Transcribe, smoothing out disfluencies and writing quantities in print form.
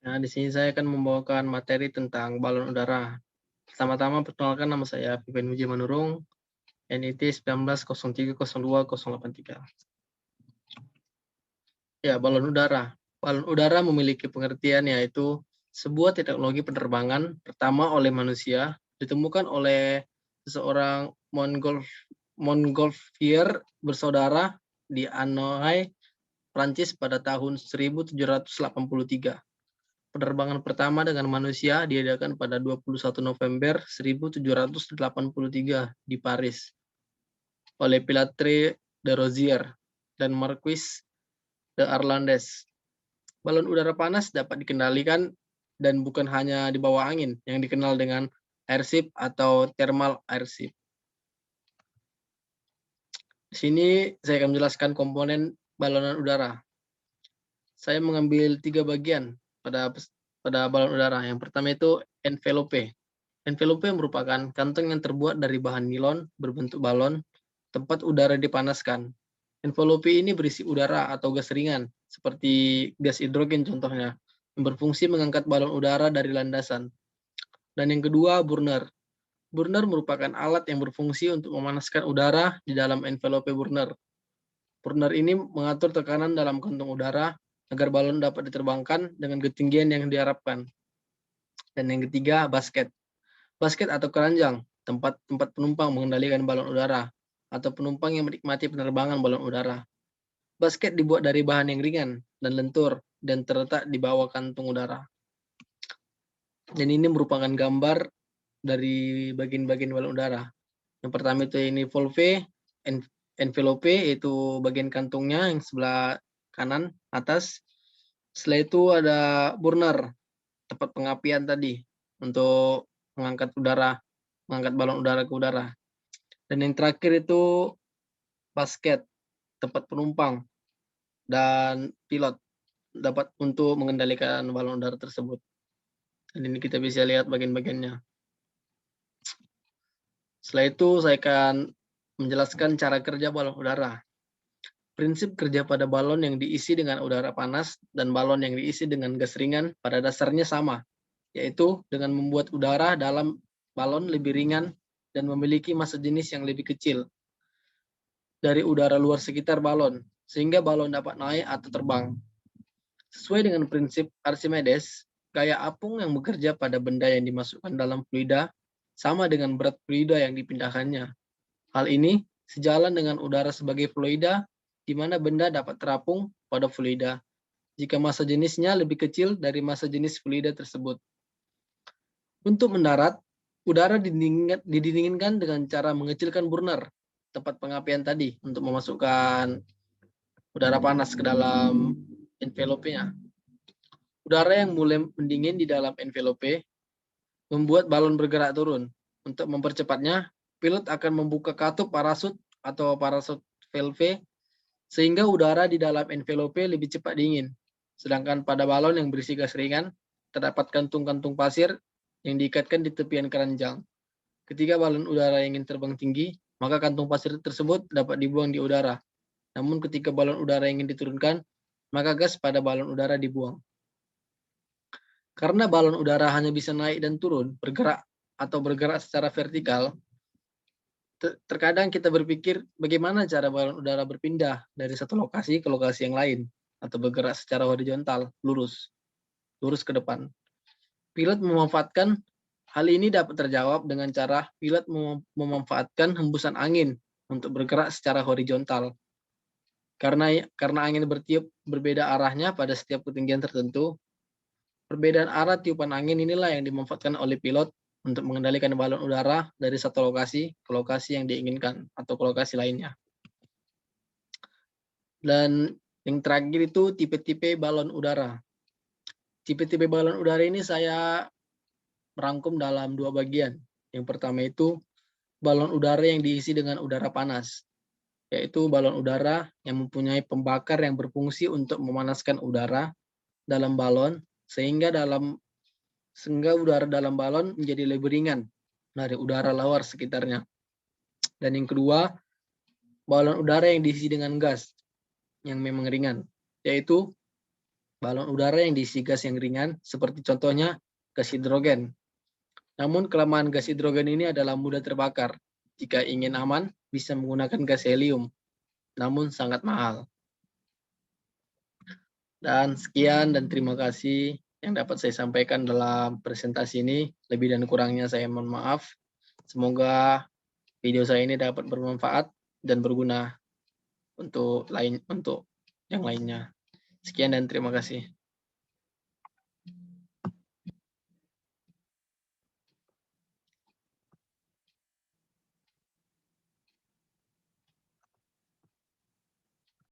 Nah, di sini saya akan membawakan materi tentang balon udara. Pertama-tama perkenalkan, nama saya Vivian Muji Manurung, NIT 1903020083. Ya, balon udara. Balon udara memiliki pengertian yaitu sebuah teknologi penerbangan pertama oleh manusia, ditemukan oleh seseorang Montgolfier bersaudara di Anoa'i, Prancis pada tahun 1783. Penerbangan pertama dengan manusia diadakan pada 21 November 1783 di Paris oleh Pilatre de Rozier dan Marquis de Arlandes. Balon udara panas dapat dikendalikan dan bukan hanya di bawah angin yang dikenal dengan airship atau thermal airship. Di sini saya akan menjelaskan komponen balonan udara. Saya mengambil 3 bagian pada balon udara. Yang pertama itu envelope. Envelope merupakan kantong yang terbuat dari bahan nilon berbentuk balon, tempat udara dipanaskan. Envelope ini berisi udara atau gas ringan, seperti gas hidrogen contohnya, yang berfungsi mengangkat balon udara dari landasan. Dan yang kedua, burner. Burner merupakan alat yang berfungsi untuk memanaskan udara di dalam envelope burner. Burner ini mengatur tekanan dalam kantong udara agar balon dapat diterbangkan dengan ketinggian yang diharapkan. Dan yang ketiga, basket. Basket atau keranjang, tempat penumpang mengendalikan balon udara atau penumpang yang menikmati penerbangan balon udara. Basket dibuat dari bahan yang ringan dan lentur dan terletak di bawah kantung udara. Dan ini merupakan gambar dari bagian-bagian balon udara. Yang pertama itu ini valve, envelope yaitu bagian kantungnya yang sebelah kanan atas. Setelah itu ada burner, tempat pengapian tadi untuk mengangkat balon udara ke udara. Dan yang terakhir itu basket, tempat penumpang dan pilot dapat untuk mengendalikan balon udara tersebut. Dan ini kita bisa lihat bagian-bagiannya. Setelah itu saya akan menjelaskan cara kerja balon udara. Prinsip kerja pada balon yang diisi dengan udara panas dan balon yang diisi dengan gas ringan pada dasarnya sama, yaitu dengan membuat udara dalam balon lebih ringan dan memiliki massa jenis yang lebih kecil dari udara luar sekitar balon, sehingga balon dapat naik atau terbang. Sesuai dengan prinsip Archimedes, gaya apung yang bekerja pada benda yang dimasukkan dalam fluida sama dengan berat fluida yang dipindahkannya. Hal ini sejalan dengan udara sebagai fluida, di mana benda dapat terapung pada fluida jika massa jenisnya lebih kecil dari massa jenis fluida tersebut. Untuk mendarat, udara didinginkan dengan cara mengecilkan burner, tempat pengapian tadi, untuk memasukkan udara panas ke dalam envelope-nya. Udara yang mulai mendingin di dalam envelope membuat balon bergerak turun. Untuk mempercepatnya, pilot akan membuka katup parasut atau parasut valve sehingga udara di dalam envelope lebih cepat dingin. Sedangkan pada balon yang berisi gas ringan, terdapat kantung-kantung pasir yang diikatkan di tepian keranjang. Ketika balon udara ingin terbang tinggi, maka kantung pasir tersebut dapat dibuang di udara. Namun ketika balon udara ingin diturunkan, maka gas pada balon udara dibuang. Karena balon udara hanya bisa naik dan turun, bergerak secara vertikal, terkadang kita berpikir bagaimana cara balon udara berpindah dari satu lokasi ke lokasi yang lain, atau bergerak secara horizontal, lurus ke depan. Pilot memanfaatkan hal ini dapat terjawab dengan cara pilot memanfaatkan hembusan angin untuk bergerak secara horizontal. Karena angin bertiup berbeda arahnya pada setiap ketinggian tertentu, perbedaan arah tiupan angin inilah yang dimanfaatkan oleh pilot untuk mengendalikan balon udara dari satu lokasi ke lokasi yang diinginkan atau ke lokasi lainnya. Dan yang terakhir itu tipe-tipe balon udara. Tipe-tipe balon udara ini saya merangkum dalam 2 bagian. Yang pertama itu balon udara yang diisi dengan udara panas, yaitu balon udara yang mempunyai pembakar yang berfungsi untuk memanaskan udara dalam balon sehingga udara dalam balon menjadi lebih ringan dari udara luar sekitarnya. Dan yang kedua, balon udara yang diisi dengan gas yang memang ringan, yaitu balon udara yang diisi gas yang ringan, seperti contohnya gas hidrogen. Namun kelemahan gas hidrogen ini adalah mudah terbakar. Jika ingin aman, bisa menggunakan gas helium, namun sangat mahal. Dan sekian dan terima kasih yang dapat saya sampaikan dalam presentasi ini. Lebih dan kurangnya saya mohon maaf. Semoga video saya ini dapat bermanfaat dan berguna untuk yang lainnya. Sekian dan terima kasih.